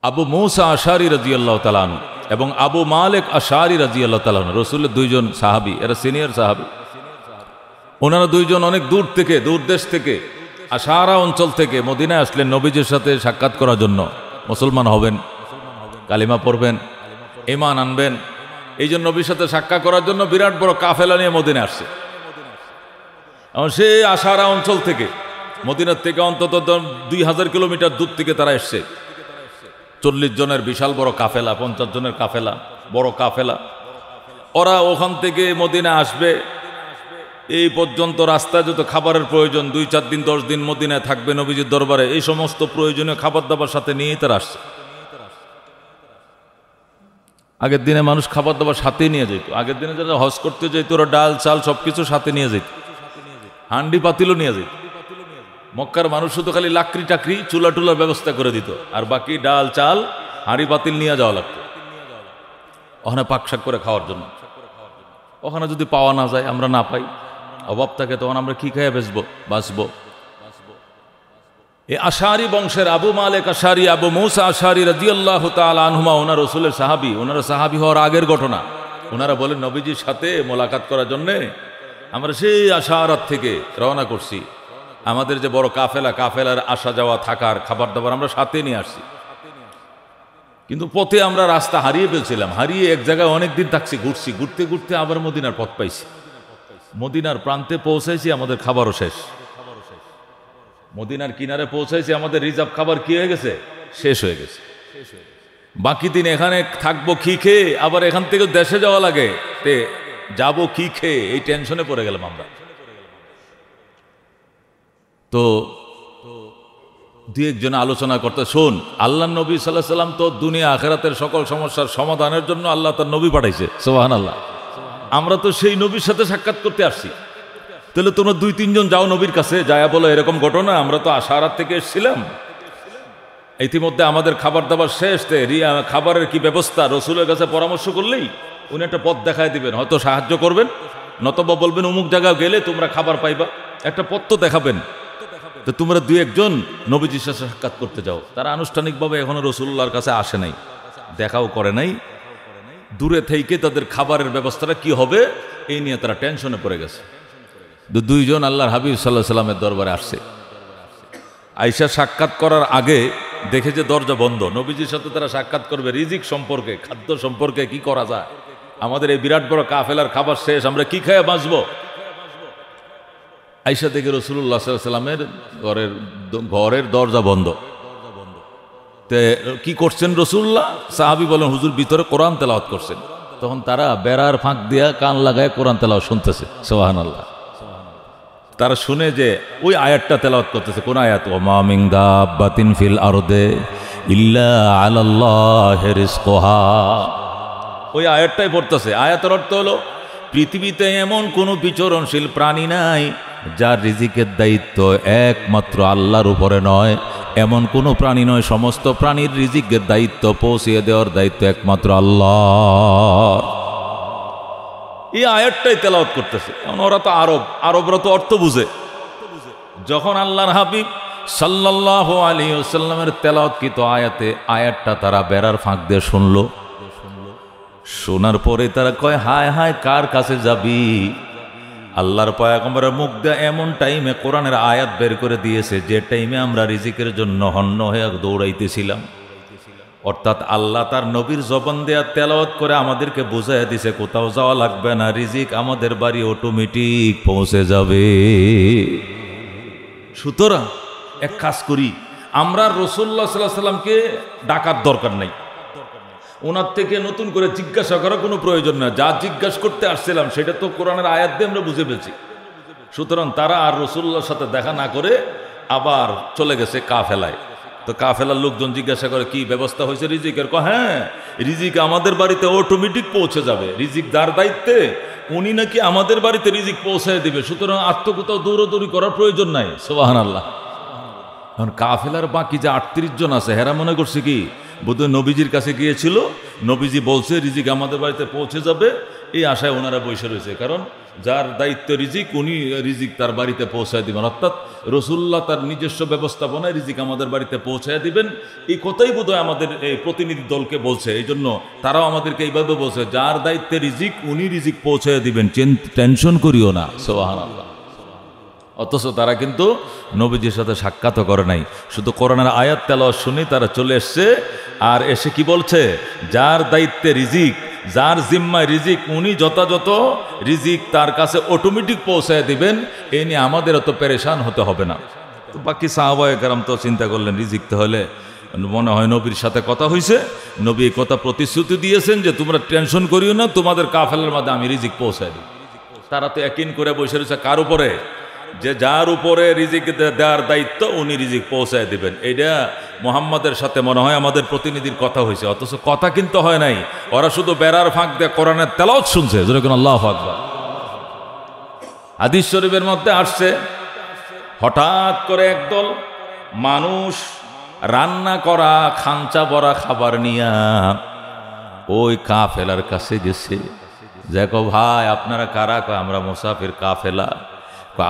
আবু মুসা আশারি রাদিয়াল্লাহু তাআলা আনহু এবং আবু মালিক আশারি রাদিয়াল্লাহু তাআলা আনহু রাসূলের দুইজন সাহাবী, এরা সিনিয়র সাহাবী। ওনারা দুইজন অনেক দূর থেকে, দূর দেশ থেকে, আশারা অঞ্চল থেকে মদিনায় আসলেন নবীজির সাথে সাক্ষাৎ করার জন্য। মুসলমান হবেন, কালিমা পড়বেন, ঈমান আনবেন, এই জন্য নবীর সাথে সাক্ষাৎ করার জন্য বিরাট বড় কাফেলা নিয়ে মদিনায় আসছে। এবং সেই আশারা অঞ্চল থেকে, মদিনার থেকে অন্তত 2000 কিলোমিটার দূর থেকে তারা এসছে। 40 জনের বিশাল বড় কাফেলা, 50 জনের কাফেলা, বড় কাফেলা। ওরা ওখান থেকে মদিনায় আসবে, এই পর্যন্ত রাস্তায় যত খাবারের প্রয়োজন, 2-4 দিন 10 দিন মদিনায় থাকবে নবীজির দরবারে, এই সমস্ত প্রয়োজনীয় খাবার দাবার সাথে নিয়েই তারা আসছে। আগের দিনে মানুষ খাবার দাবার সাথে নিয়ে যেত। আগের দিনে যারা হজ করতে যেত ওরা ডাল চাল সবকিছু সাথে নিয়ে যেত, হান্ডি পাতিলও নিয়ে যেত। মক্কার মানুষ শুধু খালি লাকড়ি টাকরি চুলা টুলার ব্যবস্থা করে দিত, আর বাকি ডাল চাল হাঁড়ি পাতিল নিয়ে যাওয়া লাগতো ওখানে পাকশাক করে খাওয়ার জন্য। ওখানে যদি পাওয়া না যায়, আমরা না পাই, অভাব থাকে, তখন আমরা কি খেয়ে বাঁচবো। এই আশারি বংশের আবু মালিক আশারি, আবু মুসা আশারি রাদিয়াল্লাহু তাআলা আনহুমা, ওনার রাসূলের সাহাবী। ওনারা সাহাবী হওয়ার আগের ঘটনা। ওনারা বলেন নবীজির সাথে মোলাকাত করার জন্যে আমরা সেই আশারাত থেকে রওনা করছি। আমাদের যে বড় কাফেলা, কাফেলার আসা যাওয়া, থাকার, খাবার দাবার আমরা সাথে নিয়ে আসছি। কিন্তু পথে আমরা রাস্তা হারিয়ে ফেলছিলাম। হারিয়ে এক জায়গায় অনেক দিন থাকছি, ঘুরছি, ঘুরতে ঘুরতে আবার মদিনার পথ পাইছি। মদিনার প্রান্তে পৌঁছাইছি, আমাদের খাবারও শেষ। মদিনার কিনারে পৌঁছাইছি, আমাদের রিজার্ভ খাবার কি হয়ে গেছে? শেষ হয়ে গেছে। বাকি দিন এখানে থাকবো কি খেয়ে, আবার এখান থেকে দেশে যাওয়া লাগে, যাবো কি খেয়ে, এই টেনশনে পড়ে গেলাম আমরা। তো দুই একজন আলোচনা করতে, শোন, আল্লাহ নবী সাল্লাল্লাহু আলাইহি ওয়াসাল্লাম তো দুনিয়া আখিরাতের সকল সমস্যার সমাধানের জন্য আল্লাহ তার নবী পাঠাইছে, সুবহানাল্লাহ। আমরা তো সেই নবীর সাথে সাক্ষাৎ করতে আসছি। তাহলে তোমরা 2-3 জন যাও নবীর কাছে, যায়া বলো এরকম ঘটনা, আমরা তো আশারাত থেকে এসেছিলাম, ইতিমধ্যে আমাদের খাবার দাবার শেষ, খাবারের কি ব্যবস্থা, রসুলের কাছে পরামর্শ করলেই উনি একটা পথ দেখায় দিবেন, হয়তো সাহায্য করবেন, নতবা বলবেন অমুক জায়গায় গেলে তোমরা খাবার পাইবা, একটা পথ তো দেখাবেন। তো তোমরা 2-1 জন নবীজির সাথে সাক্ষাৎ করতে যাও। তারা আনুষ্ঠানিকভাবে এখনো রসুল্লাহর কাছে আসে নাই, দেখাও করে নাই। দূরে থেকে তাদের খাবারের ব্যবস্থাটা কি হবে এই নিয়ে তারা টেনশনে পড়ে গেছে। 2 জন আল্লাহর হাবিব সাল্লাল্লাহু আলাইহি ওয়াসাল্লামের দরবারে আসছে। আয়েশা সাক্ষাৎ করার আগে দেখে যে দরজা বন্ধ, নবীজির সাথে তারা সাক্ষাৎ করবে, রিজিক সম্পর্কে, খাদ্য সম্পর্কে কি করা যায়, আমাদের এই বিরাট বড় কাফেলার খাবার শেষ, আমরা কি খেয়ে বাঁচবো। আয়েশা দেখে রাসূলুল্লাহ সাল্লাল্লাহু আলাইহি ওয়াসাল্লামের ঘরের দরজা বন্ধ। তে কি করছেন রাসূলুল্লাহ? সাহাবী বলেন হুজুর ভিতরে কোরআন তেলাওয়াত করছেন। তখন তারা বেড়ার ফাঁক দিয়া কান লাগায় কোরআন তেলাওয়াত শুনতেছে, সুবহানাল্লাহ। তারা শুনে যে ওই আয়াতটা তেলাওয়াত করতেছে। কোন আয়াত? ওমা মিন দাব্বাতিন ফিল আরদে ইল্লা আলাল্লাহি রিজকুহা। ওই আয়াতটাই পড়তেছে। আয়াতের অর্থ হলো পৃথিবীতে এমন কোনো বিচরণশীল প্রাণী নাই যার রিজিকের দায়িত্ব একমাত্র আল্লাহর উপরে নয়। এমন কোনো প্রাণী নয়, সমস্ত প্রাণীর রিজিকের দায়িত্ব পৌঁছিয়ে দেওয়ার দায়িত্ব একমাত্র আল্লাহ। এই আয়াতটাই তেলাওয়াত করতেছে। ওরা তো আরবরা তো অর্থ বুঝে। যখন আল্লাহর হাবিব সাল্লাল্লাহু আলাইহি ওয়াসাল্লামের তেলাওয়াতকৃত আয়াতটা তারা বেড়ার ফাঁক দিয়ে শুনলো। শোনার পরে তারা কয়, হায় হায়, কার কাছে যাবি? আল্লাহর পয়গম্বরের মুখ দিয়ে এমন টাইমে কোরআনের আয়াত বের করে দিয়েছে যে টাইমে আমরা রিজিকের জন্য হন্য হয়ে দৌড়াইতেছিলাম। অর্থাৎ আল্লাহ তার নবীর জবান দেয়া তেলাওয়াত করে আমাদেরকে বুঝাইয়া দিছে কোথাও যাওয়া লাগবে না, রিজিক আমাদের বাড়ি অটোমেটিক পৌঁছে যাবে। সুতরাং এক কাজ করি, আমরা রাসূলুল্লাহ সাল্লাল্লাহু আলাইহি ওয়াসাল্লামকে ডাকার দরকার নাই, ওনার থেকে নতুন করে জিজ্ঞাসা করার কোনো প্রয়োজন না। যা জিজ্ঞাসা করতে আসছিলাম সেটা তো কোরআনের আয়াত দিয়ে আমরা বুঝে পেয়েছি। সুতরাং তারা আর রাসূলুল্লাহর সাথে দেখা না করে আবার চলে গেছে কাফেলায়। তো কাফেলার লোকজন জিজ্ঞাসা করে, কি ব্যবস্থা হয়েছে রিজিকের? হ্যাঁ, রিজিক আমাদের বাড়িতে অটোমেটিক পৌঁছে যাবে, রিজিক যার দায়িত্বে উনি নাকি আমাদের বাড়িতে রিজিক পৌঁছায় দিবে। সুতরাং কোথাও দৌড়াদৌড়ি করার প্রয়োজন নাই। সুবহানাল্লাহ। এখন কাফেলার বাকি যে 38 জন আছে, হেরা মনে করছে কি বোধহয় নবীজির কাছে গিয়েছিল, নবীজি বলছে রিজিক আমাদের বাড়িতে পৌঁছে যাবে, এই আশায় ওনারা বসে রয়েছে। কারণ যার দায়িত্ব রিজিক উনি রিজিক তার বাড়িতে পৌঁছায় দিবেন, অর্থাৎ রসুল্লাহ তার নিজস্ব ব্যবস্থাপনায় রিজিক আমাদের বাড়িতে পৌঁছায় দিবেন। এই কথাই বোধহয় আমাদের এই প্রতিনিধি দলকে বলছে, এই জন্য তারাও আমাদেরকে এইভাবে বলছে, যার দায়িত্বে রিজিক উনি রিজিক পৌঁছায় দিবেন, টেনশন করিও না। সুবহানাল্লাহ। অথচ তারা কিন্তু নবীজির সাথে সাক্ষাৎও করে নাই, শুধু কোরআনের আয়াত তেলাওয়াত শুনে তারা চলে এসছে। আর এসে কি বলছে, যার দায়িত্বে রিজিক, যার জিম্মায় রিজিক উনি যথাযথ রিজিক তার কাছে অটোমেটিক পৌঁছায় দিবেন, এ নিয়ে আমাদের অত পেরেশান হতে হবে না। তো বাকি সাহাবায়ে কেরাম তো চিন্তা করলেন রিজিকতে হলে মনে হয় নবীর সাথে কথা হয়েছে, নবী এই কথা প্রতিশ্রুতি দিয়েছেন যে তোমরা টেনশন করিও না, তোমাদের কাফেলার মধ্যে আমি রিজিক পৌঁছায় দিই। তারা তো একই করে বসে রয়েছে কার উপরে, যে যার উপরে রিজিক দেওয়ার দায়িত্ব উনি রিজিক পৌঁছায় দিবেন। এইটা মুহাম্মাদের সাথে মনে হয় আমাদের প্রতিনিধির কথা হয়েছে, অথচ কথা কিন্তু হয় নাই। ওরা শুধু বেড়ার ফাঁক দিয়ে কোরআনের তেলাওয়াত শুনছে, যেরকম আল্লাহু আকবার। হাদিস শরীফের মধ্যে আসছে, হঠাৎ করে একদল মানুষ রান্না করা খাঞ্চা ভরা খাবার নিয়ে ওই কাফেলার কাছে গেছে। দেখো ভাই আপনারা কারা? আমরা মুসাফির কাফেলা,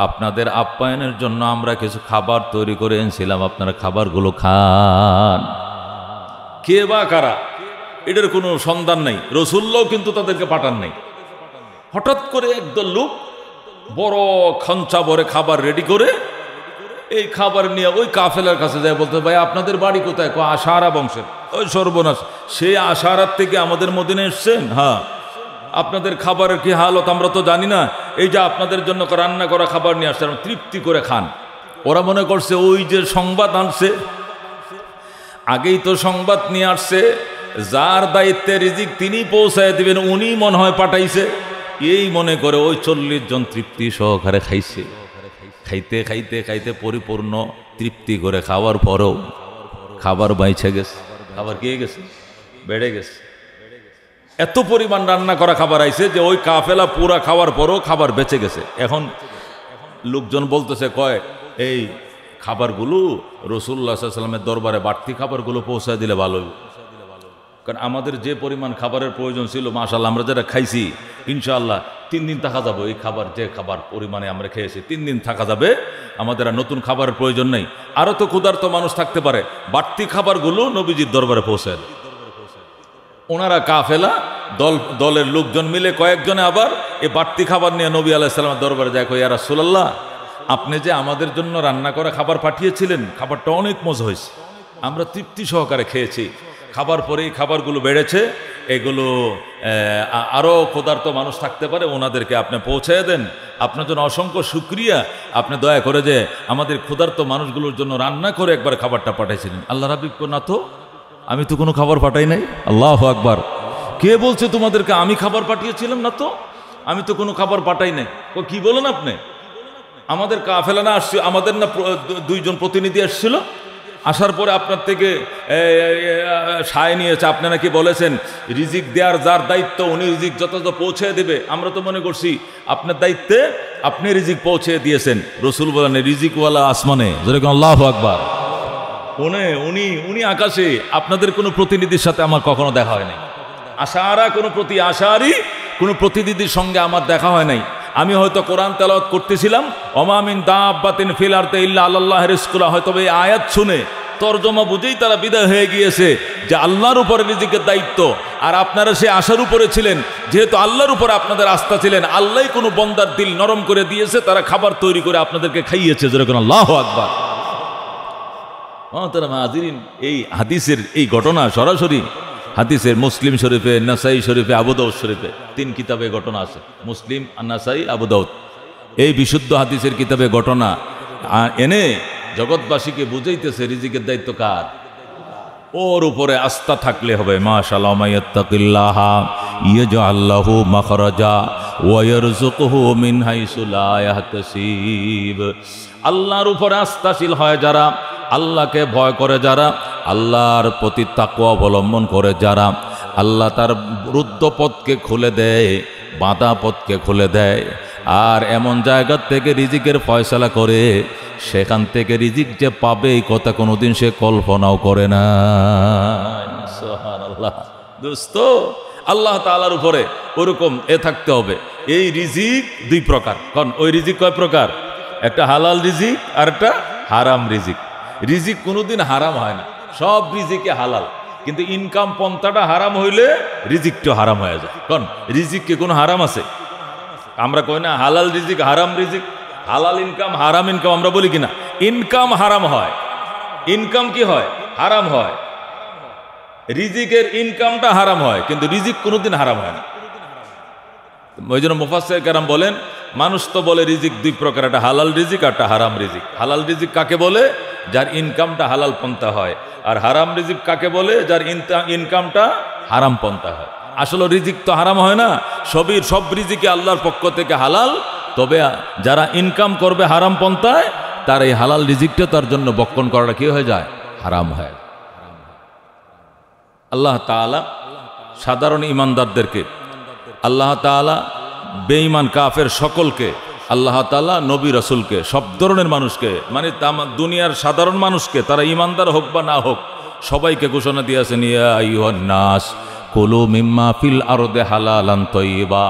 আপনাদের আপ্যায়নের জন্য আমরা কিছু খাবার তৈরি করে এনেছিলাম, আপনারা খাবারগুলো খান। কে বা কারা এটার কোনো সন্ধান নেই, রাসূলুল্লাহ কিন্তু তাদেরকে পাঠান নাই। হঠাৎ করে একদল লোক বড় খাঞ্চা ভরে খাবার রেডি করে এই খাবার নিয়ে ওই কাফেলার কাছে যায়, বলতে ভাই আপনাদের বাড়ি কোথায়? আশারা বংশের। ওই সর্বনাশ, সেই আশারার থেকে আমাদের মদিনায় এসছেন? হ্যাঁ। আপনাদের খাবারের কি হালত আমরা তো জানি না, এই যে আপনাদের জন্য রান্না করা খাবার নিয়ে আসছে, তৃপ্তি করে খান। ওরা মনে করছে ওই যে সংবাদ আনছে, আগেই তো সংবাদ নিয়ে আসছে, যার দায়িত্বে রিজিক তিনি পৌঁছায় দিবেন উনি মনে হয় পাঠাইছে। এই মনে করে ওই 40 জন তৃপ্তি সহকারে খাইছে। খাইতে খাইতে খাইতে পরিপূর্ণ তৃপ্তি করে খাওয়ার পরেও খাবার বাইছে গেছে, খাবার কে গেছে, বেড়ে গেছে। এত পরিমাণ রান্না করা খাবার আইছে যে ওই কাফেলা পুরা খাওয়ার পরও খাবার বেঁচে গেছে। এখন লোকজন বলতেছে, কয় এই খাবারগুলো রাসূলুল্লাহ সাল্লাল্লাহু আলাইহি ওয়াসাল্লামের দরবারে বাড়তি খাবারগুলো পৌঁছায় দিলে ভালো হবে। কারণ আমাদের যে পরিমাণ খাবারের প্রয়োজন ছিল, মাশাআল্লাহ আমরা যেটা খাইছি ইনশাআল্লাহ 3 দিন থাকা যাবে। এই খাবার যে খাবার পরিমাণে আমরা খেয়েছি 3 দিন থাকা যাবে, আমাদের আর নতুন খাবারের প্রয়োজন নেই। আরও তো ক্ষুধার্ত মানুষ থাকতে পারে, বাড়তি খাবারগুলো নবীজির দরবারে পৌঁছায় দেয়। ওনারা কাফেলা দলের লোকজন মিলে কয়েকজনে আবার এই বাড়তি খাবার নিয়ে নবী আলাইহিস সালামের দরবারে যায়, কই ইয়া রাসূলুল্লাহ আপনি যে আমাদের জন্য রান্না করা খাবার পাঠিয়েছিলেন, খাবারটা অনেক মজা হয়েছে, আমরা তৃপ্তি সহকারে খেয়েছি। খাবার পরেই খাবারগুলো বেড়েছে, এগুলো আরও ক্ষুধার্ত মানুষ থাকতে পারে, ওনাদেরকে আপনি পৌঁছে দেন। আপনার জন্য অসংখ্য শুকরিয়া, আপনি দয়া করে যে আমাদের ক্ষুধার্ত মানুষগুলোর জন্য রান্না করে একবার খাবারটা পাঠাইছিলেন। আল্লাহ রাব্বিক না তো, আমি তো কোনো খাবার পাঠাই নাই। আল্লাহু আকবার। কে বলছে তোমাদেরকে আমি খাবার পাঠিয়েছিলাম? না তো, আমি তো কোনো খাবার পাঠাই নাই। কি বলেন আপনি? আমাদের কাফেলা না আসছে, আমাদের না 2 জন প্রতিনিধি আসছিল, আসার পরে আপনার থেকে সায় নিয়েছে। আপনি নাকি বলেছেন রিজিক দেওয়ার যার দায়িত্ব উনি রিজিক যথাযথ পৌঁছে দেবে। আমরা তো মনে করছি আপনার দায়িত্বে আপনি রিজিক পৌঁছে দিয়েছেন। রাসূল বলেন রিজিকওয়ালা আসমানে, যেরকম আল্লাহু আকবার। উনি আকাশে। আপনাদের কোনো প্রতিনিধির সাথে আমার কখনো দেখা হয় নাই। আশারি কোনো প্রতিনিধির সঙ্গে আমার দেখা হয় নাই। আমি হয়তো কোরআন তেলাওয়াত করতেছিলাম, ওমা মিন দাব্বাতিন ফিল আরদি ইল্লা আলাল্লাহি রিজকুহা, হয়তো এই আয়াত শুনে তরজমা বুঝেই তারা বিদায় হয়ে গিয়েছে যে আল্লাহর উপরে রিজিকের দায়িত্ব। আর আপনারা সে আশার উপরে ছিলেন, যেহেতু আল্লাহর উপরে আপনাদের আস্থা ছিলেন, আল্লাহই কোনো বন্দার দিল নরম করে দিয়েছে, তারা খাবার তৈরি করে আপনাদেরকে খাইয়েছে। যেরকম আল্লাহু আকবার। এই হাদিসের এই ঘটনা সরাসরি হাদিসের মুসলিম শরীফে, নাসাই শরীফে, আবু দাউদ শরীফে, 3 কিতাবে ঘটনা আছে। মুসলিম, নাসাই, আবু দাউদ, এই বিশুদ্ধ হাদিসের কিতাবে ঘটনা এনে জগৎবাসীকে বুঝাইতেছে রিজিকের দায়িত্ব কার। ওর উপরে আস্থা থাকলে হবে। মাশাআল্লাহ, মাইয়াত্তাকিল্লাহ ইয়াজআল লাহু মাখরাজা ওয়া ইয়ারযুকুহু মিন হাইসু লা ইয়াহতাসিব। আল্লাহর উপরে আস্থাশীল হয় যারা, আল্লাহকে ভয় করে যারা, আল্লাহর প্রতি তাকওয়া অবলম্বন করে যারা, আল্লাহ তার রুদ্ধ পথকে খুলে দেয়, বাঁধা পথকে খুলে দেয়। আর এমন জায়গা থেকে রিজিকের ফয়সালা করে, সেখান থেকে রিজিক যে পাবে এই কথা কোনোদিন সে কল্পনাও করে না। সুবহানাল্লাহ। দোস্ত, আল্লাহ তাআলার উপরে ওরকম থাকতে হবে। এই রিজিক দুই প্রকার। কারণ ওই রিজিক কয় প্রকার? একটা হালাল রিজিক আর একটা হারাম রিজিক। রিজিক কোনোদিন হারাম হয় না, সব রিজিকে হালাল, কিন্তু ইনকাম পন্থাটা হারাম হইলে রিজিকটা হারাম হয়ে যায়। কারণ রিজিককে কোনো হারাম আছে? আমরা কই না হালাল রিজিক হারাম রিজিক, হালাল ইনকাম হারাম ইনকাম, আমরা বলি কিনা? ইনকাম হারাম হয়, ইনকাম কি হয়? হারাম হয়। রিজিকের ইনকামটা হারাম হয়, কিন্তু রিজিক কোনোদিন হারাম হয় না। ওই জন্য মুফাসসির কেরাম বলেন, মানুষ তো বলে রিজিক দুই প্রকার, একটা হালাল রিজিক আর একটা হারাম রিজিক। হালাল রিজিক কাকে বলে? যার ইনকামটা হালাল পন্থা হয়। আর হারাম রিজিক কাকে বলে? যার ইনকামটা হারাম পন্থা হয়। আসলে রিজিক তো হারাম হয় না, সব রিজিকে আল্লাহর পক্ষ থেকে হালাল। তবে যারা ইনকাম করবে হারাম পন্থায়, তার এই হালাল রিজিকটা তার জন্য বক্ষণ করাটা কি হয়ে যায়? হারাম হয়। আল্লাহ তাআলা সাধারণ ইমানদারদেরকে, আল্লাহ তাআলা বেঈমান কাফের সকলকে, আল্লাহ তাআলা নবী রাসূলকে, সব ধরনের মানুষকে, মানে দুনিয়ার সাধারণ মানুষকে, তারা ইমানদার হোক বা না হোক, সবাইকে ঘোষণা দিয়েছেন, ইয়া আইয়ুহান নাস কুলু মিম্মা ফিল আরদি হালালান তাইয়্যিবা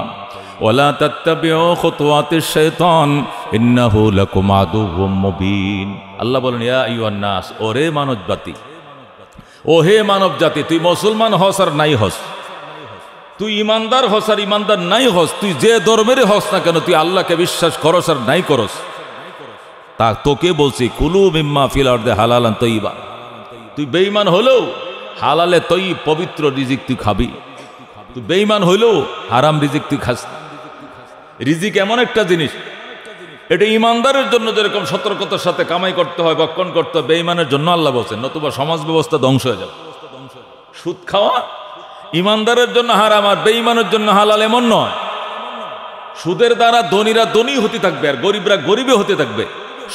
ওয়ালা তাত্তাবিউ খুতুওয়াতিশ শাইতান ইন্নাহু লাকুম আদুউম মুবিন। আল্লাহ বলেন, ইয়া আইয়ুহান নাস, ওরে মানব জাতি, ও হে মানব জাতি, তুই মুসলমান হস আর নাই হস, তুই ইমানদার হস আর ইমানদার নাই হস, তুই যে ধর্মেরই হস না কেন, তুই আল্লাহকে বিশ্বাস করস আর নাই করস, তা তোকে বলছি কুলু মিম্মা ফিল আরদি হালালান তাইয়্যিবা। তুই বেঈমান হলেও হালালে তাইয়্যিব পবিত্র রিজিক তুই খাবি, তুই বেঈমান হইলেও হারাম রিজিক তুই খাস। রিজিক এমন একটা জিনিস, এটা ইমানদারের জন্য যেরকম সতর্কতার সাথে কামাই করতে হয়, বক্ষণ করতে হয়, বেঈমানের জন্য আল্লাহ বলছেন, নতুবা সমাজ ব্যবস্থা ধ্বংস হয়ে যাবে। সুদ খাওয়া ইমানদারের জন্য হারাম আর বেঈমানের জন্য হালাল এমন নয়। সুদের দ্বারা ধনীরা ধনী হতে থাকবে আর গরিবরা গরিবে হতে থাকবে,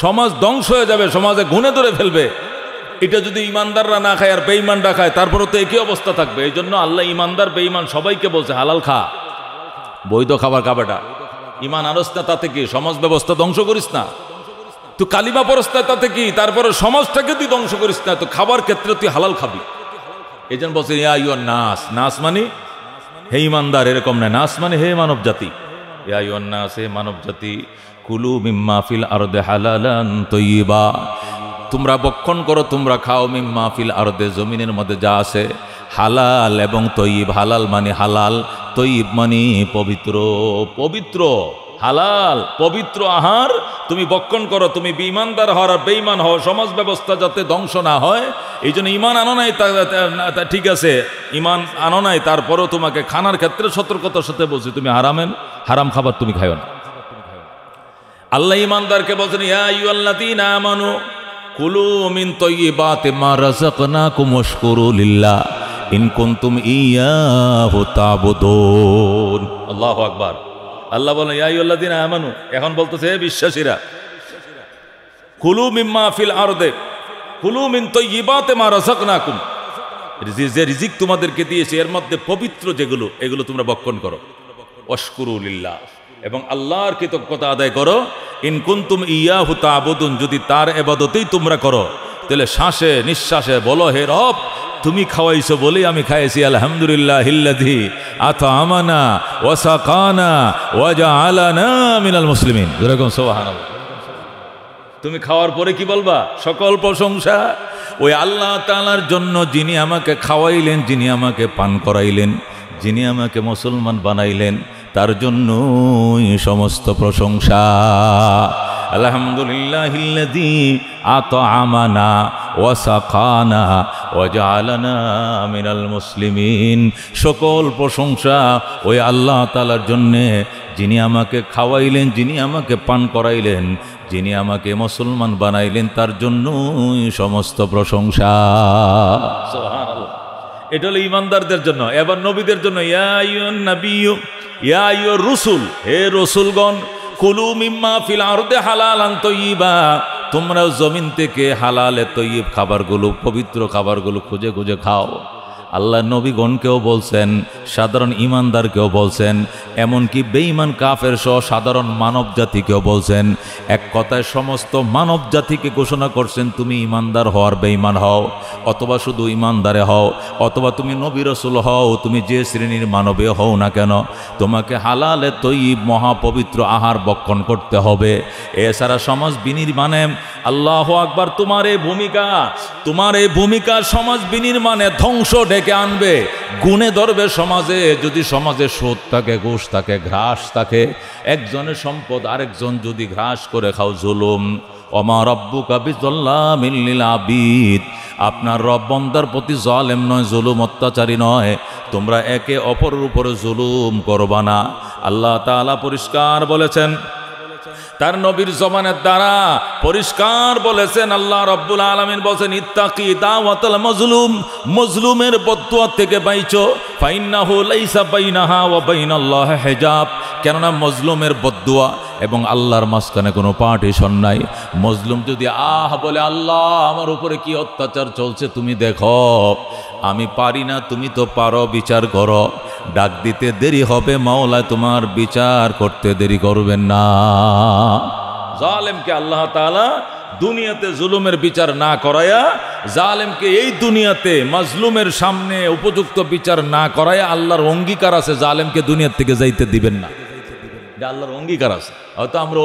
সমাজ ধ্বংস হয়ে যাবে, সমাজে গুণে ধরে ফেলবে। এটা যদি ইমানদাররা না খায় আর বেঈমানরা খায়, তারপরে তো একই অবস্থা থাকবে। এই জন্য আল্লাহ ইমানদার বেঈমান সবাইকে বলছে হালাল খা, বৈধ খাবার খাবাটা। ইমান আনস না তাতে কি? সমাজ ব্যবস্থা ধ্বংস করিস না। তুই কালিমা পড়স না তাতে কি? তারপরে সমাজটাকে তুই ধ্বংস করিস না। তো খাবার ক্ষেত্রে তুই হালাল খাবি। এই জন্য বলছে ইয়া আইয়ুহান নাস, নাস মানে হে ইমানদার, এরকম না, নাস মানে হে মানব জাতি। ইয়া আইয়ুহান নাস, হে মানব জাতি, কুলু মিম্মা ফিল আরদি হালালান তাইয়্যিবা, তোমরা বক্ষণ করো, তোমরা খাও, মিম্মা ফিল আরদে, জমিনের মধ্যে যা আছে, হালাল এবং তৈয়ব। হালাল মানে হালাল, তৈয়ব মানে পবিত্র। পবিত্র হালাল পবিত্র আহার তুমি বক্ষণ করো। তুমি ইমানদার হও আর বেঈমান হও, সমাজ ব্যবস্থা যাতে ধ্বংস না হয়। এই জন্য ইমান আনো নাই, ঠিক আছে, ইমান আনো নাই, তারপরেও তোমাকে খানার ক্ষেত্রে সতর্কতার সাথে বলছি, তুমি হারাম খাবার তুমি খাইও না। আল্লাহ ইমানদারকে বলছেন, ইয়া আইয়ুহাল্লাযীনা আমানু কুলু মিন তাইয়্যিবাতি মা রাযাকনাকুম ওয়াশকুরু লিল্লাহ ইন কুনতুম ইয়্যাহু তা'বুদুন। আল্লাহু আকবার। আল্লাহ বলেন, ইয়া আইয়ুহাল্লাযীনা আমানু, এখন বলতেছে হে বিশ্বাসীরা, কুলু মিম্মা ফিল আরদি, কুলু মিন তাইয়্যিবাতি মা রাযাকনাকুম, যে রিজিক তোমাদেরকে দিয়েছে এর মধ্যে পবিত্র যেগুলো, এগুলো তোমরা ভক্ষণ করো। ওয়াশকুরু লিল্লাহ, এবং আল্লাহর কৃতজ্ঞতা আদায় করো। ইন কুনতুম ইয়্যাহু তা'বুদুন, যদি তার ইবাদতেই তোমরা করো, তাহলে শ্বাসে নিঃশ্বাসে বলো, হে রব, তুমি খাওয়াইছো বলেই আমি খাইছি। আলহামদুলিল্লাহিল্লাযী আত'আমানা ওয়া সাকানা ওয়া জাআলানা মিনাল মুসলিমিন। যেরকম সুবহানাল্লাহ। তুমি খাওয়ার পরে কি বলবা? সকল প্রশংসা ওই আল্লাহ তাআলার জন্য, যিনি আমাকে খাওয়াইলেন, যিনি আমাকে পান করাইলেন, যিনি আমাকে মুসলমান বানাইলেন, তার জন্যই সমস্ত প্রশংসা। আলহামদুলিল্লাহিল্লাযী আত'আমানা ওয়া সাকানা ওয়া জাআলানা মিনাল মুসলিমিন। সকল প্রশংসা ওই আল্লাহ তাআলার জন্যে, যিনি আমাকে খাওয়াইলেন, যিনি আমাকে পান করাইলেন, যিনি আমাকে মুসলমান বানাইলেন, তার জন্যই সমস্ত প্রশংসা। সুবহানাল্লাহ। এটা হলো ইমানদারদের জন্য। এবার নবীদের জন্য, ইয়া আইয়ুহান নাবিয়্যু ইয়া আইয়ুর রসুল, হে রসুলগণ, কুলু মিম্মা ফিল আরদি হালালান তাইয়্যিবা, তোমরা জমিন থেকে হালালে তৈয়ব খাবারগুলো, পবিত্র খাবারগুলো খুঁজে খুঁজে খাও। আল্লাহ নবীগণকেও বলছেন, সাধারণ ইমানদারকেও বলছেন, এমনকি বেঈমান কাফের সহ সাধারণ মানব জাতিকেও বলছেন। এক কথায় সমস্ত মানব জাতিকে ঘোষণা করছেন, তুমি ইমানদার হওয়ার বেঈমান হও, অথবা শুধু ইমানদারে হও, অথবা তুমি নবী রাসূল হও, তুমি যে শ্রেণীর মানবে হও না কেন, তোমাকে হালালে তৈয়ব মহাপবিত্র আহার ভক্ষণ করতে হবে। এছাড়া সমাজ বিনির্মাণে, আল্লাহু আকবার, তোমার এই ভূমিকা সমাজ বিনির্মাণে ধ্বংস ডেকে আনবে, গুণে ধরবে সমাজে। যদি সমাজে সুদ থাকে, ঘুষ থাকে, ঘ্রাস থাকে, একজনের সম্পদ আরেকজন যদি ঘ্রাস করে খাও, জুলুম। ওমা রাব্বুকা বিযাল্লামিল লিল আবিদ, আপনার রব বান্দার প্রতি জালেম নয়, জুলুম অত্যাচারী নয়। তোমরা একে অপরের উপরে জুলুম করবা না। আল্লাহ তাআলা পরিষ্কার বলেছেন, তার নবীর জবানের দ্বারা পরিষ্কার বলেছেন। আল্লাহ রাব্বুল আলামিন বলেন, ইত্তাকি দাওয়াতাল মাজলুম, মজলুমের বদদুয়া থেকে বাইচো, ফাইন্নাহু লাইসা বাইনাহা ওয়া বাইনাল্লাহি হিজাব, কেননা মজলুমের বদদুয়া এবং আল্লাহর মাঝখানে কোনো পার্টিশন নাই। মজলুম যদি বলে, আল্লাহ আমার উপরে কি অত্যাচার চলছে তুমি দেখো, আমি পারি না, তুমি তো পারো, বিচার করো। ডাক দিতে দেরি হবে, মাওলা তোমার বিচার করতে দেরি করবেন না। জালেমকে আল্লাহ তাআলা দুনিয়াতে জুলুমের বিচার না করায়া, জালেমকে এই দুনিয়াতে মাজলুমের সামনে উপযুক্ত বিচার না করায়া, আল্লাহর অঙ্গীকার আছে জালেমকে দুনিয়ার থেকে যাইতে দিবেন না। আল্লাহর অঙ্গীকার আছে। হয়তো আমরা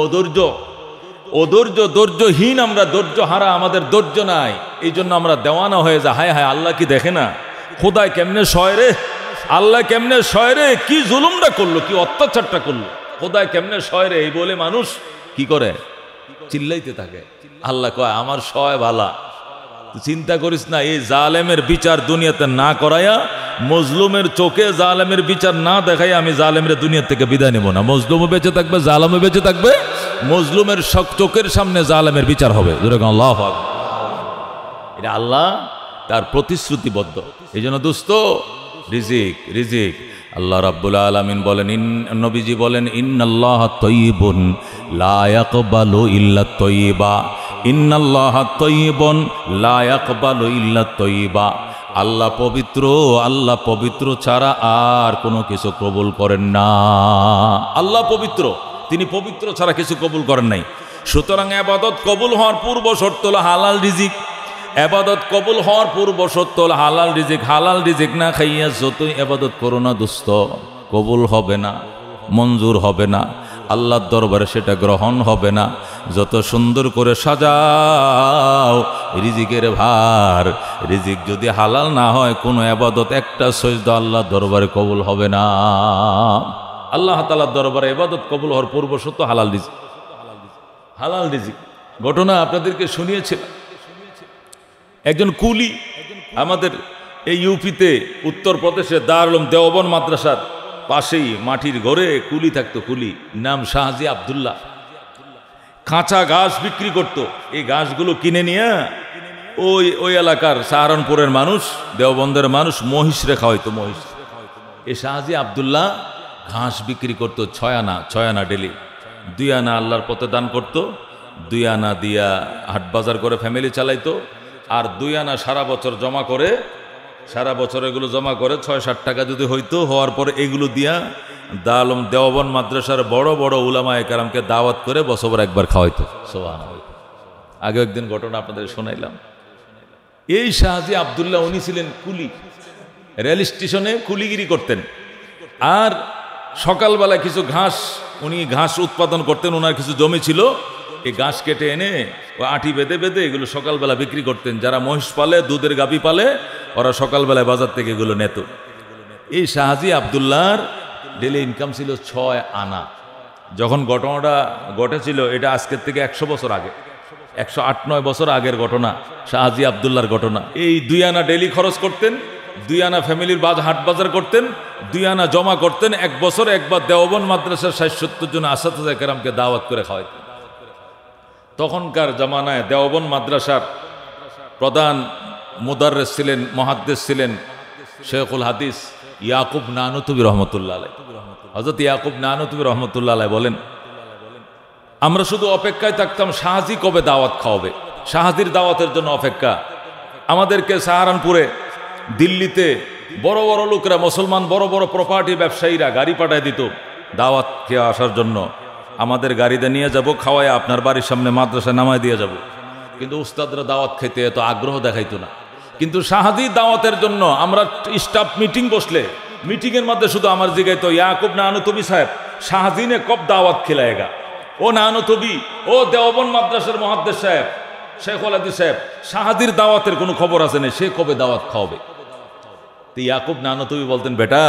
ধৈর্যহীন, আমরা ধৈর্য হারা, আমাদের ধৈর্য নাই, এই জন্য আমরা দেওয়ানা হয়ে যায়। হায় হায়, আল্লাহ কি দেখে না? খোদায় কেমনে সয় রে, আল্লাহ কেমনে সয় রে, কি জুলুমটা করলো, কি অত্যাচারটা করলো, খোদায় কেমনে সয় রে, এই বলে মানুষ কি করে? চিল্লাইতে থাকে। আল্লাহ কয়, আমার সয় ভালা, চিন্তা করিস না। এই জালেমের বিচার দুনিয়াতে না করাইয়া, মজলুমের চোখে জালেমের বিচার না দেখাই, আমি জালেমের দুনিয়া থেকে বিদায় নেব না। মজলুমও বেঁচে থাকবে, জালেমও বেঁচে থাকবে, মজলুমের চোখের সামনে জালেমের বিচার হবে। আল্লাহু আকবার। এটা আল্লাহ তার প্রতিশ্রুতিবদ্ধ। এই জন্য দোস্ত, রিজিক আল্লাহ রাব্বুল আলামিন বলেন, নবীজি বলেন, ইন্নাল্লাহা তাইয়্যিবুন লা ইয়াকবালু ইল্লা তাইয়্যিবা, ইন্নাল্লাহা তাইয়্যিবুন লা ইয়াকবালু ইল্লা তাইয়্যিবা। আল্লাহ পবিত্র, আল্লাহ পবিত্র ছাড়া আর কোনো কিছু কবুল করেন না। আল্লাহ পবিত্র, তিনি পবিত্র ছাড়া কিছু কবুল করেন নাই। সুতরাং ইবাদত কবুল হওয়ার পূর্ব শর্ত হলো হালাল রিজিক। ইবাদত কবুল হওয়ার পূর্ব শর্ত হলো হালাল রিজিক। হালাল রিজিক না খাইয়া যতই ইবাদত করো না দোস্ত, কবুল হবে না, মঞ্জুর হবে না, আল্লাহর দরবারে সেটা গ্রহণ হবে না। যত সুন্দর করে সাজাও রিজিকের ভার, রিজিক যদি হালাল না হয়, কোনো ইবাদত একটা সজদা আল্লাহর দরবারে কবুল হবে না। আল্লাহ তাআলার দরবারে ইবাদত কবুল হওয়ার পূর্ব শর্ত হালাল রিজিক। হালাল রিজিক ঘটনা আপনাদেরকে শুনিয়েছিলাম। একজন কুলি, আমাদের এই ইউপিতে উত্তরপ্রদেশের দারুল উলুম দেওবন্দ মাদ্রাসার পাশেই মাটির ঘরে কুলি থাকতো। কুলি নাম শাহজি আব্দুল্লাহ। কাঁচা ঘাস বিক্রি করত। এই ঘাসগুলো কিনে নিয়ে ওই এলাকার সাহারানপুরের মানুষ, দেওবন্দের মানুষ মহিষ রেখা হয়তো মহিষ। এই শাহজি আব্দুল্লাহ ঘাস বিক্রি করত 6 আনা ডেলি। 2 আনা আল্লাহর পথে দান করত, 2 আনা দিয়া হাট বাজার করে ফ্যামিলি চালাইতো, আর 2 আনা সারা বছর জমা করে, সারা বছর এগুলো জমা করে 6-7 টাকা যদি হইতো, হওয়ার পরে এগুলো দিয়া দারুল উলুম দেওবন্দ মাদ্রাসার বড় বড় উলামায়ে কেরামকে দাওয়াত করে বছর একবার খাওয়াইতো। সুবহানাল্লাহ। আগে একদিন ঘটনা আপনাদের শোনাইলাম। এই শাহজি আব্দুল্লাহ, উনি ছিলেন কুলি, রেল স্টেশনে কুলিগিরি করতেন। আর সকালবেলা কিছু ঘাস, উনি ঘাস উৎপাদন করতেন, ওনার কিছু জমি ছিল, এই ঘাস কেটে এনে ও আটি বেঁধে বেঁধে এগুলো সকালবেলা বিক্রি করতেন। যারা মহিষ পালে, দুধের গাভী পালে, ওরা সকালবেলায় বাজার থেকে এগুলো নেত। এই শাহজি আব্দুল্লাহর ডেলি ইনকাম ছিল 6 আনা। যখন ঘটনাটা ঘটেছিল, এটা আজকের থেকে 100 বছর আগে, 108-9 বছর আগের ঘটনা, শাহজি আব্দুল্লাহর ঘটনা। এই 2 আনা ডেলি খরচ করতেন, 2 আনা ফ্যামিলির হাট বাজার করতেন, 2 আনা জমা করতেন। 1 বছর একবার দেওবন্দ মাদ্রাসার 60-70 জন আসাতিজা কেরামকে দাওয়াত করে খাওয়াইতেন। তখনকার জামানায় দেওবন্দ মাদ্রাসার প্রধান মুদাররিস ছিলেন, মুহাদ্দিস ছিলেন শেখুল হাদিস ইয়াকুব নানুতুবি রহমতুল্লাহ আলাইহি। হযরত ইয়াকুব নানুতুবি রহমতুল্লাহ আলাইহি বলেন, আমরা শুধু অপেক্ষায় থাকতাম শাহজি কবে দাওয়াত খাওয়াবে, শাহজির দাওয়াতের জন্য অপেক্ষা। আমাদেরকে সাহারানপুরে, দিল্লিতে বড় বড় লোকরা, মুসলমান বড় বড় প্রপার্টি ব্যবসায়ীরা গাড়ি পাঠায় দিত দাওয়াত খেয়ে আসার জন্য। আমাদের গাড়িতে নিয়ে যাব, খাওয়ায় আপনার বাড়ির সামনে মাদ্রাসায় নামায় দিয়ে যাব। কিন্তু উস্তাদরা দাওয়াত খেতে এত আগ্রহ দেখাইতো না। কিন্তু শাহাদি দাওয়াতের জন্য আমরা স্টাফ মিটিং বসলে, মিটিংয়ের মধ্যে শুধু আমার জিগাইতো, ইয়াকুব নানুতবি সাহেব শাহাদিনে কব দাওয়াত খেলায়েগা, ও নানুতবি, ও দেওবন মাদ্রাসার মুহাদ্দিস সাহেব শেখুল হাদিস সাহেব, শাহাদির দাওয়াতের কোনো খবর আছে না, সে কবে দাওয়াত খাওয়াবে? তো ইয়াকুব নানুতবি বলতেন, বেটা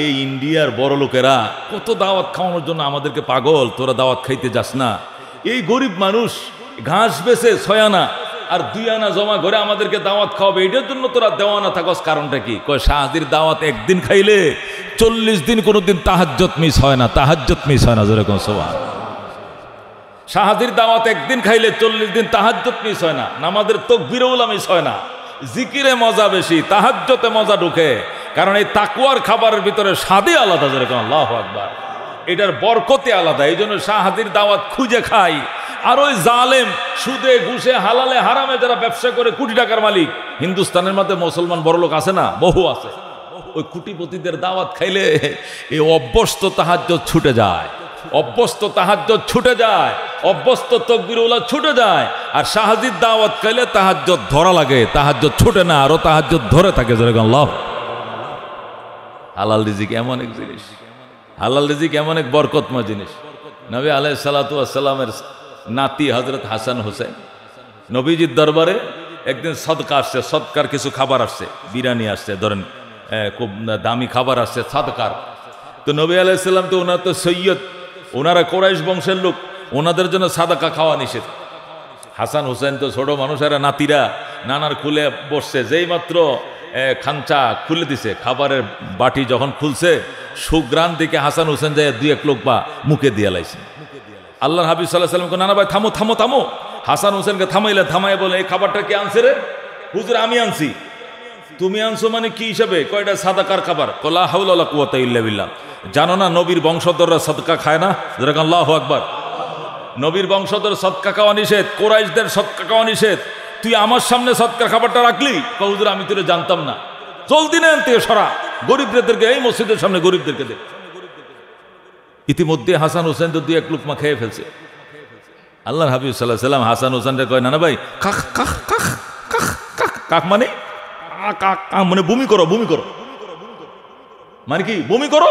এই ইন্ডিয়ার বড় লোকেরা কত দাওয়াত খাওয়ানোর জন্য আমাদেরকে পাগল, তোরা দাওয়াত খাইতে যাস না। এই গরিব মানুষ ঘাস বেচে 6 আনা আর 2 আনা জমা করে আমাদেরকে দাওয়াত খাওয়াবে, এটার জন্য তোরা দেওয়ানা থাকস, কারণটা কি? কয় শাহাদির দাওয়াত একদিন খাইলে 40 দিন কোনোদিন তাহাজ্জুদ মিস হয় না, তাহাজ্জুদ মিস হয় না, যেরকম সুবহান। শাহাদির দাওয়াত একদিন খাইলে 40 দিন তাহাজ্জুদ মিস হয় না, নামাজের তাকবীরও মিস হয় না, জিকিরে মজা বেশি, তাহাজ্জুদে মজা ঢুকে। কারণ এই তাকওয়ার খাবারের ভিতরে স্বাদই আলাদা, যেরকম আল্লাহু আকবার, এটার বরকতে আলাদা। এই জন্য শাহাদির দাওয়াত খুঁজে খাই। আর ওই জালেম সুদে ঘুষে হালালে হারামে যারা ব্যবসা করে কোটি টাকার মালিক, হিন্দুস্তানের মধ্যে মুসলমান বড় লোক আছে না, বহু আছে, ওই কোটিপতিদের দাওয়াত খাইলে এই অভ্যস্ত তাহাজ্জুদ ছুটে যায়, অভ্যস্ত তাহাজ্জুদ ছুটে যায়, অভ্যস্ত তাকবীরওয়ালা ছুটে যায়। আর শাহাদির দাওয়াত খাইলে তাহাজ্জুদ ধরা লাগে, তাহাজ্জুদ ছুটে না, আরো তাহাজ্জুদ ধরে থাকে, যেরকম আল্লাহ। হালাল রিজিক এমন এক জিনিস, হালাল রিজিক এমন এক বরকতময় জিনিস। নবী আলাইহিস সালাতু ওয়াস সালামের নাতি হযরত হাসান হোসেন নবীজির দরবারে একদিন সদকা আসছে, সদকার কিছু খাবার আসছে, বিরিয়ানি আসছে, ধরেন খুব দামি খাবার আসছে সাদকার। তো নবী আলাইহিস সালাম তো ওনার তো সৈয়দ, ওনারা কোরাইশ বংশের লোক, ওনাদের জন্য সাদাকা খাওয়া নিষেধ। হাসান হোসেন তো ছোট মানুষেরা, নাতিরা নানার খুলে বসছে, যেই মাত্র খাঞ্চা খুলে দিছে, খাবারের বাটি যখন খুলছে, সুগ্রান দিকে হাসান হোসেন যায় 2-1 লোকমা মুখে দিয়ে লাইছে। আল্লাহর হাবিব সাল্লাল্লাহু আলাইহি ওয়াসাল্লাম, নানা ভাই থামো থামো থামো। হাসান হোসেনকে থামাইলে, থামাই বলে, এই খাবারটা কে আনছে রে? হুজুর আমি আনছি। তুমি আনছো মানে কি হিসাবে? কয়টা সাদাকার খাবার। লা হাওলা ওয়ালা কুওয়াতা ইল্লা বিল্লাহ। জানো না নবীর বংশধররা সদকা খায় না? যেরকম আল্লাহু আকবার। নবীর বংশধর সদকা খাওয়া নিষেধ, কোরাইশদের সদকা খাওয়া নিষেধ, তুই আমার সামনে সদকার খাবারটা রাখলি? হুজুর আমি তোরে জানতাম না। জলদি না আনতে সরা, গরিবদেরকে, এই মসজিদের সামনে গরিবদেরকে দে। ইতিমধ্যে হাসান হোসেন তো 2-1 লোকমা খেয়ে ফেলছে। আল্লাহর হাবিব সাল্লাল্লাহু আলাইহি ওয়াসাল্লাম হাসান হোসেনকে কয়, নানা ভাই কাক কাক কাক কাক কাক কাক মানে কাক মানে বমি করো, বমি করো মানে কি? বমি করো,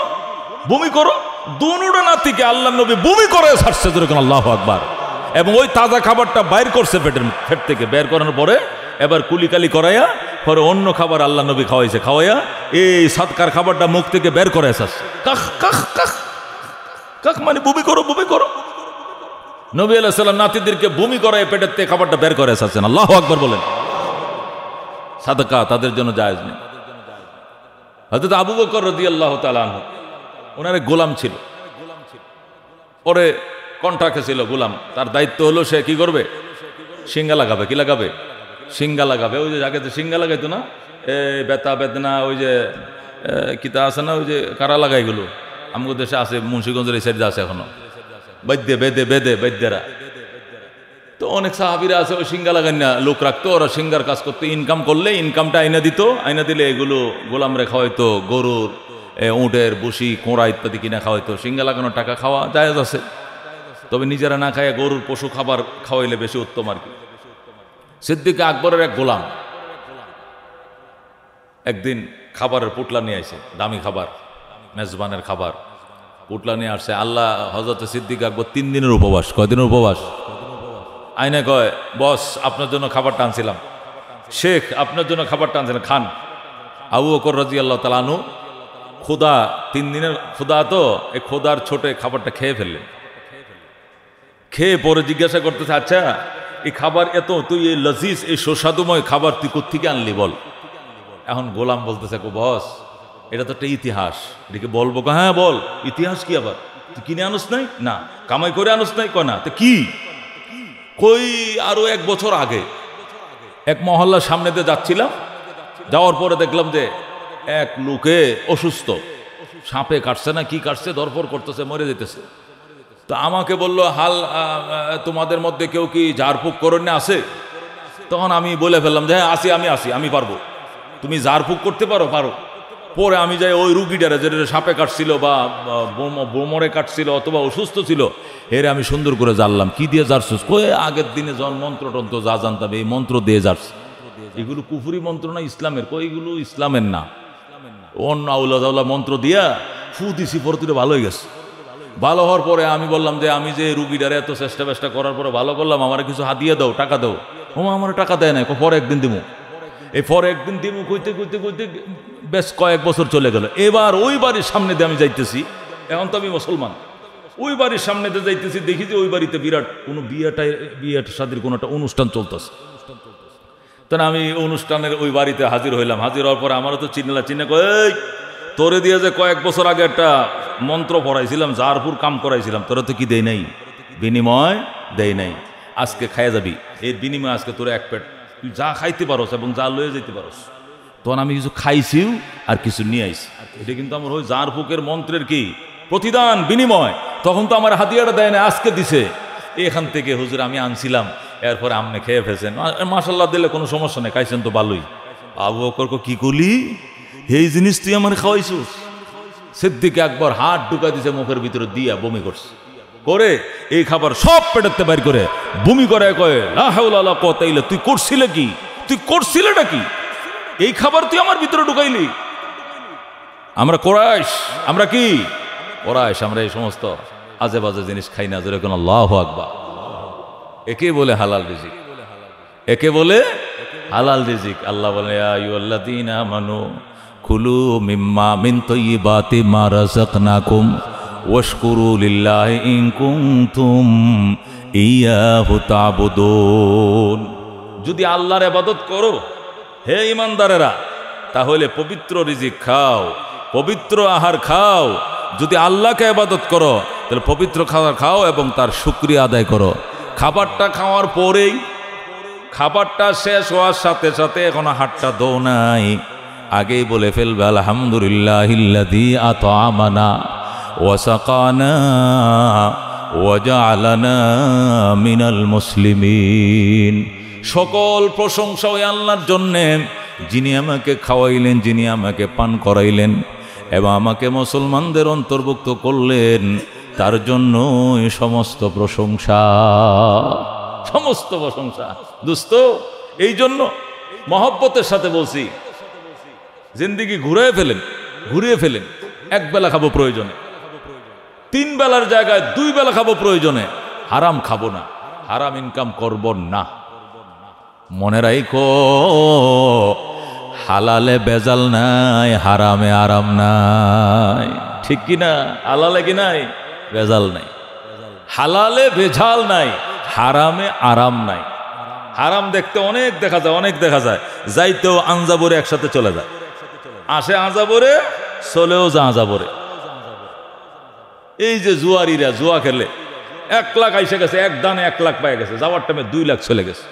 বমি করো। দুনুটা নাতিকে আল্লাহর নবী বমি করে ছাড়ছে, যেরকম আল্লাহু আকবার। এবং ওই তাজা খাবারটা বাইর করছে পেট থেকে, বের করানোর পরে এবার কুলিকালি করাইয়া পরে অন্য খাবার আল্লাহ নবী খাওয়াইছে, খাওয়াইয়া এই সাদকার খাবারটা মুখ থেকে বের করে ছাড়ছে। কাক কাক কাক কাক মানে বমি করো, বমি করো। নবী আলাইহিস সালাম নাতিদেরকে বমি করায় পেটের থেকে খাবারটা বের করে ছাড়ছেন। আল্লাহু আকবার বলেন। সাদকা তাদের জন্য জায়েজ নেই। হযরত আবু বকর রাদিয়াল্লাহু তাআলা আনহু, ওনার এক গোলাম ছিল, পরে কন্ট্রাক্টে ছিল গোলাম, তার দায়িত্ব হলো সে কি করবে? সিঙ্গা লাগাবে। কি লাগাবে? সিঙ্গা লাগাবে। ওই যে আগে তো সিঙ্গা লাগাইতো না, বেতা বেদনা, ওই যে কিতা আছে না, ওই যে কারা লাগাইগুলো আমাদের দেশে আছে, মুন্সিগঞ্জের এই সাইডে আছে এখনো, বেদে বেদে বেদে বেদ্যেরা। তো অনেক সাহাবীরা আছে ওই সিঙ্গা লাগাই না, লোক রাখতো, ওরা সিঙ্গার কাজ করতো, ইনকাম করলে ইনকামটা আইনা দিত, আইনা দিলে এগুলো গোলাম রেখা হয়তো গরুর, উটের বুসি, কোঁড়া ইত্যাদি কিনা খাওয়াইতো। সিঙ্গা লাগানোর টাকা খাওয়া জায়েজ আছে, তবে নিজেরা না খাইয়া গরুর পশু খাবার খাওয়াইলে বেশি উত্তম আর কি। সিদ্দিক আকবরের এক গোলাম একদিন খাবারের পুটলা নিয়ে আসে, দামি খাবার, মেজবানের খাবার, পুটলা নিয়ে আসছে। আল্লাহ হযরত সিদ্দিক আকবর 3 দিনের উপবাস। কয়দিনের উপবাস? আইনে কয়, বস আপনার জন্য খাবারটা আনছিলাম, শেখ আপনার জন্য খাবারটা আনছিলাম, খান। আবু বকর রাদিয়াল্লাহু তাআলা আনহু ক্ষুধা, 3 দিনের ক্ষুধা, তো এই ক্ষুধার ছোটে খাবারটা খেয়ে ফেললেন। খেয়ে পরে জিজ্ঞাসা করতেছে, আচ্ছা এই খাবার এত, তুই এই লজিজ, এই সুস্বাদুময় খাবার তুই কোত্থেকে আনলি বল? এখন গোলাম বলতেছে, বস এটা তো একটা ইতিহাস, এটাকে বলবো? হ্যাঁ বল। ইতিহাস কি আবার? তুই কিনে আনুস নাই? না। কামাই করে আনুস নাই? কয় না। তো কি? কই আরো 1 বছর আগে এক মহল্লার সামনে দিয়ে যাচ্ছিলাম, যাওয়ার পরে দেখলাম যে এক লোকে অসুস্থ, সাপে কাটছে না কি কাটছে, ধরফর করতেছে, মরে যেতেছে। তো আমাকে বললো, হাল তোমাদের মধ্যে কেউ কি ঝাড়ফুঁক করেন না, আছে? তখন আমি বলে ফেললাম যে হ্যাঁ আসি, আমি আসি, আমি পারবো। তুমি ঝাড়ফুঁক করতে পারো? পারো। পরে আমি যাই ওই রুগীটারে, যেটা সাপে কাটছিল বা বোমরে কাটছিল অথবা অসুস্থ ছিল, এর আমি সুন্দর করে জানলাম কি দিয়ে জারছুস? কয়ে আগের দিনে যখন মন্ত্র যা জানতাম এই মন্ত্র দিয়ে জারছি। এগুলো কুফুরি মন্ত্র না ইসলামের? কই এগুলো ইসলামের না, অন্য আউলা মন্ত্র দিয়া ফু দিছি, পরে তুই ভালো হয়ে গেছে। ভালো হওয়ার পরে আমি বললাম যে আমি যে রুগীটারে এত চেষ্টা করার পরে ভালো করলাম, আমার কিছু হাতিয়ে দাও, টাকা দাও। ও আমার টাকা দেয় না, পরে একদিন দিমু। এই পরে একদিন দিমু কইতে বেশ কয়েক বছর চলে গেল। এবার ওই বাড়ির সামনে দিয়ে আমি যাইতেছি, এখন তো আমি মুসলমান, ওই বাড়ির সামনে দিয়ে যাইতেছি, দেখি যে ওই বাড়িতে বিরাট কোনো বিয়ের শাদীর কোনো একটা অনুষ্ঠান চলতেছে। তখন আমি অনুষ্ঠানের ওই বাড়িতে হাজির হইলাম। হাজির হওয়ার পরে আমারও তো চিনে কই তোরে দিয়ে যে কয়েক বছর আগে একটা মন্ত্র পড়াইছিলাম, জারপুর কাম করাইছিলাম, তোরা তো কি দেই নাই, বিনিময় দেই নাই, আজকে খাইয়া যাবি, এর বিনিময় আজকে তোরা এক পেট তুই যা খাইতে পারোস এবং যা লয়ে যেতে পারোস। তখন আমি কিছু খাইছিও আর কিছু নিয়ে আইছি। এটা কিন্তু আমার ওই জারফুকের মন্ত্রের কি প্রতিদান, বিনিময়। তখন তো আমার হাতিয়াটা দেয় না, আজকে দিছে। এখান থেকে হুজুর আমি আনছিলাম, এরপরে আপনি খেয়ে ফেলছেন, মাশাল্লাহ দিলে কোনো সমস্যা নেই, খাইছেন তো ভালোই। আবু বকর কি করলি, এই জিনিস তুই আমার খাওয়াইছিস? সিদ্দিক একবার হাত ঢুকা দিছে মুখের ভিতরে দিয়া বমি করছে, করে এই খাবার সব পেটাতে বাইর করে বমি করে কয়ে লা হাওলা ওয়ালা কুওয়াতা ইল্লা, তুই করছিলে কি, তুই করছিলেটা কি, এই খাবার তুই আমার ভিতরে ঢুকাইলি? আমরা কোরাইশ, আমরা কি কোরাইশ, আমরা এই সমস্ত আজে বাজে জিনিস খাই না। যেরকম আল্লাহু আকবার। একে বলে হালাল রিজিক, একে বলে হালাল রিজিক। আল্লাহ বলে ইয়া আইয়ুহাল্লাযীনা আমানু কুলু মিম্মা মিন তাইয়্যিবাতি মা রাযাকনাকুম ওয়াশকুরু লিল্লাহি ইন কুনতুম ইয়াহু তা'বুদুন। যদি আল্লাহর ইবাদত করো হে ঈমানদারেরা, তাহলে পবিত্র রিজিক খাও, পবিত্র আহার খাও। যদি আল্লাহকে ইবাদত করো তাহলে পবিত্র খাবার খাও এবং তার শুকরিয়া আদায় করো। খাবারটা খাওয়ার পরেই, খাবারটা শেষ হওয়ার সাথে সাথে এখনো হাতটা ধো নাই, আগেই বলে ফেলবে আলহামদুলিল্লাহিল্লাযী আত'আমানা ওয়া সাকানা ওয়া জাআলানা মিনাল মুসলিমিন। সকল প্রশংসা ওই আল্লাহর জন্যে, যিনি আমাকে খাওয়াইলেন, যিনি আমাকে পান করাইলেন এবং আমাকে মুসলমানদের অন্তর্ভুক্ত করলেন, তার জন্য সমস্ত প্রশংসা, সমস্ত প্রশংসা। দোস্ত, এই জন্য মহব্বতের সাথে বলছি, জিন্দেগি ঘুরিয়ে ফেলেন। এক বেলা খাবো প্রয়োজনে, 3 বেলার জায়গায় 2 বেলা খাবো প্রয়োজনে। হারাম খাবো না, হারাম ইনকাম করব না। মনে রাখো, হালালে বেজাল নাই, হারামে আরাম নাই। ঠিক কিনা? হালালে কি নাই, বেজাল নাই। হালালে বেজাল নাই, হারামে আরাম নাই। হারাম দেখতে অনেক দেখা যায়, যাইতেও আঞ্জাবরে একসাথে চলে যায়, আসে আঞ্জাবরে, চলেও যা আঞ্জাবরে। এই যে জুয়ারিরা জুয়া খেলে 1 লাখ আইসে গেছে, এক দানে 1 লাখ পাই গেছে, যাওয়ার টাইমে 2 লাখ চলে গেছে।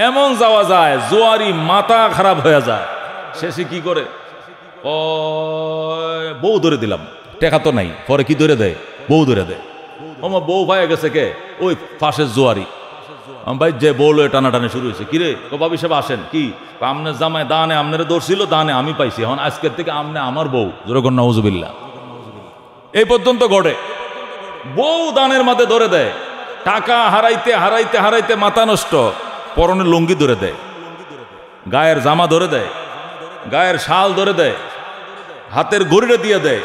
এমন যাওয়া যায়, জুয়ারি মাথা খারাপ হয়ে যায়। শেষে কি করে, ও বউ ধরে দিলাম, টেকা তো নাই, পরে কি ধরে দেয়, বউ ধরে দেয়। আমার বউ পায়ে গেছে কে, ওই পাশের জুয়ারি। ভাই যে বউ লয়ে টানাটানি শুরু হয়েছে, কিরে বাবি সাহেব আসেন, কি আমনের জামায় দানে আমনের দৌড় দানে আমি পাইছি, এখন আজকের থেকে আমনে আমার বউ। যেরকম নাউজুবিল্লাহ। এই পর্যন্ত ঘটে, বউ দানের মাঝে ধরে দেয়, টাকা হারাইতে মাথা নষ্ট, পরনের লুঙ্গি ধরে দেয়, গায়ের জামা ধরে দেয়, গায়ের শাল ধরে দেয়, হাতের ঘড়িটা দিয়ে দেয়,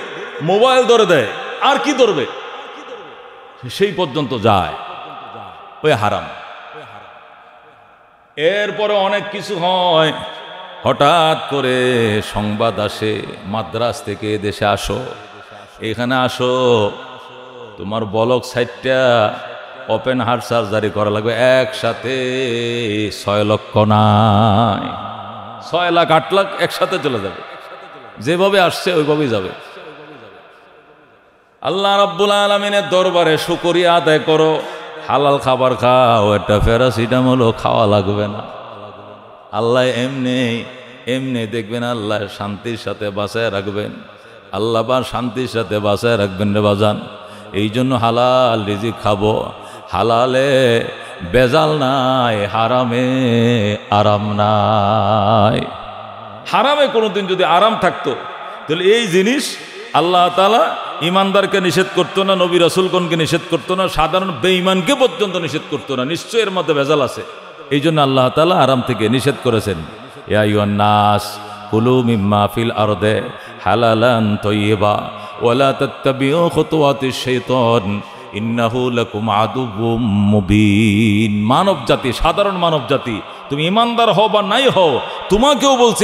মোবাইল ধরে দেয়, আর কি ধরবে, সেই পর্যন্ত যায়। ওই হারাম। এরপরে অনেক কিছু হয়, হঠাৎ করে সংবাদ আসে, মাদ্রাস থেকে দেশে আসো, এখানে আসো, তোমার বলক সাইটটা ওপেন হার্ট সার্জারি করা লাগবে, একসাথে 6 লক্ষ নাই, 6 লাখ 8 লাখ একসাথে চলে যাবে। যেভাবে আসছে ওইভাবেই যাবে। আল্লাহ রাব্বুল আলামিনের দরবারে শুকরিয়া আদায় করো, হালাল খাবার খাও, একটা প্যারাসিটামলও খাওয়া লাগবে না। আল্লাহ এমনি দেখবেন, আল্লাহ শান্তির সাথে বাঁচায় রাখবেন, আল্লাহ বা শান্তির সাথে বাঁচায় রাখবেন রে বাজান। এই জন্য হালাল রিজিক খাবো, হালালে বেজাল নাই, হারামে আরাম নাই। হারামে কোনোদিন যদি আরাম থাকতো তাহলে এই জিনিস আল্লাহ তাআলা ইমানদারকে নিষেধ করতো না, নবী রাসূলগণকে নিষেধ করতো না, সাধারণ বেঈমানকে পর্যন্ত নিষেধ করতো না। নিশ্চয়ই এর মধ্যে ভেজাল আছে। এই জন্য আল্লাহ তাআলা আরাম থেকে নিষেধ করেছেন। ইয়া আইয়ুহান নাস কুলু মিম্মা ফিল আরদে হালালান তাইয়্যিবা ওয়ালা তাত্তাবিউ খুতুওয়াতিশ শাইতান ইন্নাহু লাকুম আদুউম মুবিন। মানব জাতি, সাধারণ মানব জাতি, তুমি ইমানদার হও বা নাই হও, তোমাকেও বলছি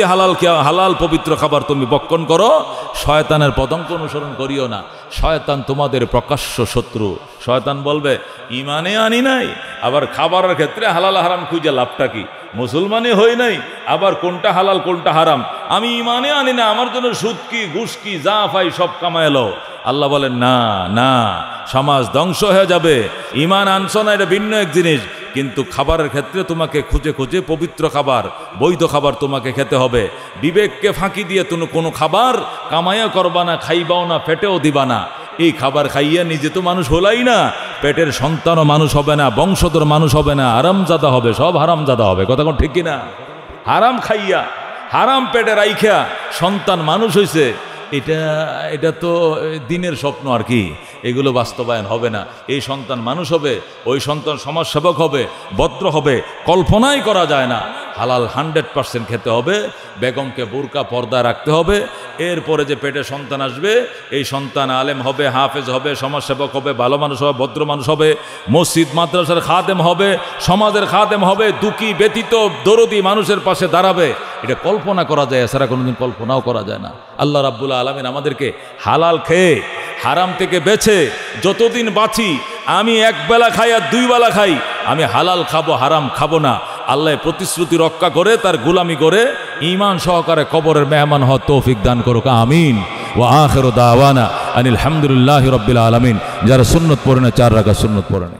হালাল পবিত্র খাবার তুমি ভক্ষণ করো। শয়তানের পদঙ্ক অনুসরণ করিও না। শয়তান তোমাদের প্রকাশ্য শত্রু। শয়তান বলবে ইমানে আনি নাই, আবার খাবারের ক্ষেত্রে হালাল হারাম খুঁজে লাভটা কি? মুসলমানই হই নাই, আবার কোনটা হালাল কোনটা হারাম আমি ইমানে আনি না, আমার জন্য সুদ কি ঘুষ কি যা পাই সব কামায় এলো। আল্লাহ বলেন না না, সমাজ ধ্বংস হয়ে যাবে। ইমান আনছো না এটা ভিন্ন এক জিনিস, কিন্তু খাবারের ক্ষেত্রে তোমাকে খুঁজে খুঁজে পবিত্র খাবার, বৈধ খাবার তোমাকে খেতে হবে। বিবেককে ফাঁকি দিয়ে তুমি কোনো খাবার কামাইয়া করবা না, খাইবাও না, পেটেও দিবা না। এই খাবার খাইয়া নিজে তো মানুষ হলাই না, পেটের সন্তানও মানুষ হবে না, বংশধর মানুষ হবে না, হারামজাদা হবে, সব হারামজাদা হবে। কথা কোন ঠিক কিনা? হারাম খাইয়া হারাম পেটে রাইখা সন্তান মানুষ হয়েছে, এটা তো দিনের স্বপ্ন আর কি, এগুলো বাস্তবায়ন হবে না। এই সন্তান মানুষ হবে, ওই সন্তান সমাজসেবক হবে, ভদ্র হবে, কল্পনাই করা যায় না। হালাল 100% খেতে হবে, বেগমকে বোরকা পর্দা রাখতে হবে। এরপরে যে পেটে সন্তান আসবে, এই সন্তান আলেম হবে, হাফেজ হবে, সমাজসেবক হবে, ভালো মানুষ হবে, ভদ্র মানুষ হবে, মসজিদ মাদ্রাসার খাদেম হবে, সমাজের খাদেম হবে, দুঃখী ব্যতীত দরদি মানুষের পাশে দাঁড়াবে। এটা কল্পনা করা যায়, এছাড়া কোনোদিন কল্পনাও করা যায় না। আল্লাহ রাব্বুল আলামিন আমাদেরকে হালাল খেয়ে হারাম থেকে বেছে যতদিন বাঁচি, আমি এক বেলা খাই আর 2 বেলা খাই, আমি হালাল খাবো, হারাম খাবো না। আল্লাহ প্রতিশ্রুতি রক্ষা করে তার গোলামি করে ঈমান সহকারে কবরের মেহমান হওয়ার তৌফিক দান করুক, আমিন। ওয়া আখিরু দাওয়ানা আনিল হামদুলিল্লাহি রাব্বিল আলামিন। যারা সুন্নত পড়ে না 4 রাকাত সুন্নত পড়ে না।